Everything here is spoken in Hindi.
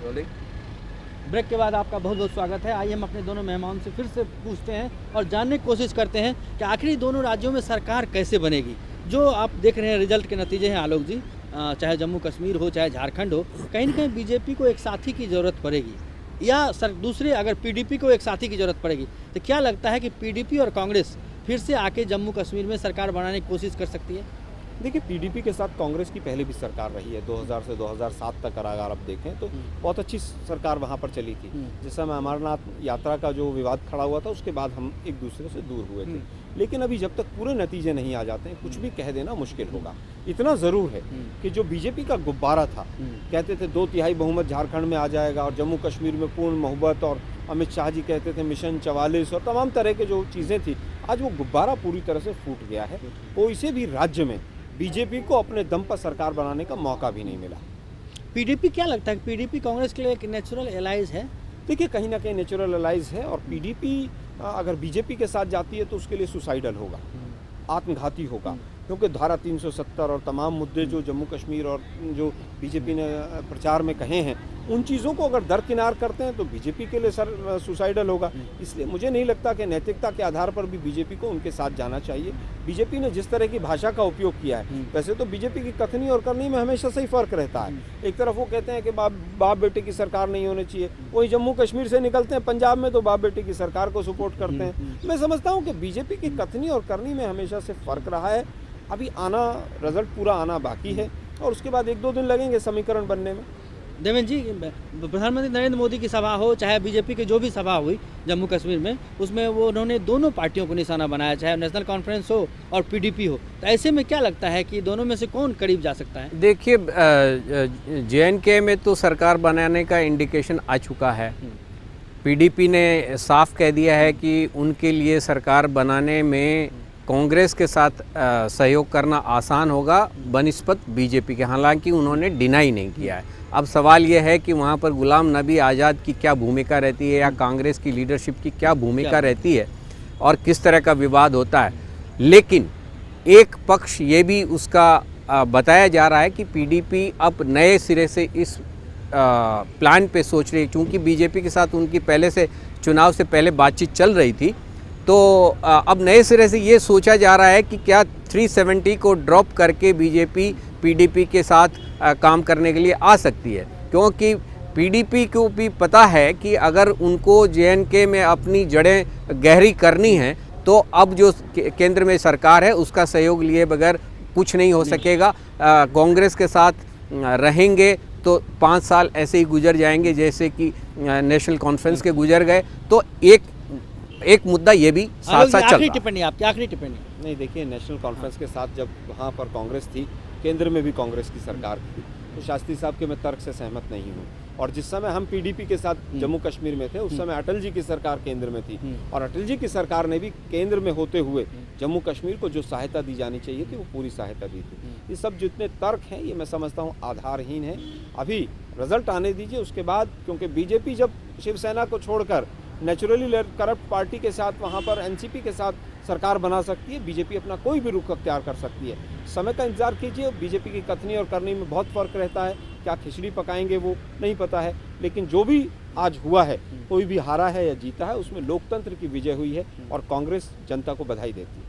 ब्रेक के बाद आपका बहुत बहुत स्वागत है। आइए हम अपने दोनों मेहमानों से फिर से पूछते हैं और जानने की कोशिश करते हैं कि आखिर दोनों राज्यों में सरकार कैसे बनेगी। जो आप देख रहे हैं रिजल्ट के नतीजे हैं आलोक जी, चाहे जम्मू कश्मीर हो चाहे झारखंड हो, कहीं ना कहीं बीजेपी को एक साथी की ज़रूरत पड़ेगी या दूसरे अगर पीडीपी को एक साथी की ज़रूरत पड़ेगी, तो क्या लगता है कि पीडीपी और कांग्रेस फिर से आके जम्मू कश्मीर में सरकार बनाने की कोशिश कर सकती है? देखिए, पीडीपी के साथ कांग्रेस की पहले भी सरकार रही है। 2000 से 2007 तक अगर आप देखें तो बहुत अच्छी सरकार वहाँ पर चली थी। जिस समय अमरनाथ यात्रा का जो विवाद खड़ा हुआ था, उसके बाद हम एक दूसरे से दूर हुए थे। लेकिन अभी जब तक पूरे नतीजे नहीं आ जाते हैं, कुछ भी कह देना मुश्किल होगा। इतना ज़रूर है कि जो बीजेपी का गुब्बारा था, कहते थे 2/3 बहुमत झारखंड में आ जाएगा और जम्मू कश्मीर में पूर्ण मोहब्बत, और अमित शाह जी कहते थे मिशन 44 और तमाम तरह के जो चीज़ें थी, आज वो गुब्बारा पूरी तरह से फूट गया है। कोई से भी राज्य में बीजेपी को अपने दम पर सरकार बनाने का मौका भी नहीं मिला। पीडीपी क्या लगता है, पीडीपी कांग्रेस के लिए एक नेचुरल एलाइज है? देखिए, कहीं ना कहीं नेचुरल एलाइज है, और पीडीपी अगर बीजेपी के साथ जाती है तो उसके लिए सुसाइडल होगा, आत्मघाती होगा, क्योंकि धारा 370 और तमाम मुद्दे जो जम्मू कश्मीर और जो बीजेपी ने प्रचार में कहे हैं, उन चीज़ों को अगर दरकिनार करते हैं तो बीजेपी के लिए सुसाइडल होगा। इसलिए मुझे नहीं लगता कि नैतिकता के आधार पर भी बीजेपी को उनके साथ जाना चाहिए। बीजेपी ने जिस तरह की भाषा का उपयोग किया है, वैसे तो बीजेपी की कथनी और करनी में हमेशा से ही फ़र्क रहता है। एक तरफ वो कहते हैं कि बाप बेटे की सरकार नहीं होनी चाहिए, वही जम्मू कश्मीर से निकलते हैं पंजाब में तो बाप बेटे की सरकार को सपोर्ट करते हैं। मैं समझता हूँ कि बीजेपी की कथनी और करनी में हमेशा से फ़र्क रहा है। अभी रिजल्ट पूरा आना बाकी है, और उसके बाद 1-2 दिन लगेंगे समीकरण बनने में। देवेंद्र जी, प्रधानमंत्री नरेंद्र मोदी की सभा हो चाहे बीजेपी की जो भी सभा हुई जम्मू कश्मीर में, उसमें वो उन्होंने दोनों पार्टियों को निशाना बनाया, चाहे नेशनल कॉन्फ्रेंस हो और पीडीपी हो। तो ऐसे में क्या लगता है कि दोनों में से कौन करीब जा सकता है? देखिए, JNK में तो सरकार बनाने का इंडिकेशन आ चुका है। पीडीपी ने साफ कह दिया है कि उनके लिए सरकार बनाने में कांग्रेस के साथ सहयोग करना आसान होगा बनिस्बत बीजेपी के। हालांकि उन्होंने डिनाई नहीं किया है। अब सवाल यह है कि वहाँ पर गुलाम नबी आज़ाद की क्या भूमिका रहती है या कांग्रेस की लीडरशिप की क्या भूमिका रहती है और किस तरह का विवाद होता है। लेकिन एक पक्ष ये भी उसका बताया जा रहा है कि पीडीपी अब नए सिरे से इस प्लान पे सोच रही है, क्योंकि बीजेपी के साथ उनकी पहले से चुनाव से पहले बातचीत चल रही थी। तो अब नए सिरे से ये सोचा जा रहा है कि क्या 370 को ड्रॉप करके बीजेपी पीडीपी के साथ काम करने के लिए आ सकती है, क्योंकि पीडीपी को भी पता है कि अगर उनको JNK में अपनी जड़ें गहरी करनी है तो अब जो केंद्र में सरकार है उसका सहयोग लिए बगैर कुछ नहीं हो सकेगा। कांग्रेस के साथ रहेंगे तो 5 साल ऐसे ही गुजर जाएंगे जैसे कि नेशनल कॉन्फ्रेंस के गुजर गए। तो एक मुद्दा ये भी साथ साथ चल रहा है। टिप्पणी, आपकी आखिरी टिप्पणी। नहीं, देखिए, नेशनल कॉन्फ्रेंस के साथ जब वहाँ पर कांग्रेस थी, केंद्र में भी कांग्रेस की सरकार थी, तो शास्त्री साहब के मैं तर्क से सहमत नहीं हूँ। और जिस समय हम पीडीपी के साथ जम्मू कश्मीर में थे, उस समय अटल जी की सरकार केंद्र में थी, और अटल जी की सरकार ने भी केंद्र में होते हुए जम्मू कश्मीर को जो सहायता दी जानी चाहिए थी वो पूरी सहायता दी थी। ये सब जितने तर्क हैं ये मैं समझता हूँ आधारहीन है। अभी रिजल्ट आने दीजिए, उसके बाद, क्योंकि बीजेपी जब शिवसेना को छोड़कर नेचुरली करप्ट पार्टी के साथ वहाँ पर एनसीपी के साथ सरकार बना सकती है, बीजेपी अपना कोई भी रुख अख्तियार कर सकती है। समय का इंतजार कीजिए। बीजेपी की कथनी और करनी में बहुत फ़र्क रहता है। क्या खिचड़ी पकाएंगे वो नहीं पता है, लेकिन जो भी आज हुआ है, कोई भी हारा है या जीता है, उसमें लोकतंत्र की विजय हुई है और कांग्रेस जनता को बधाई देती है।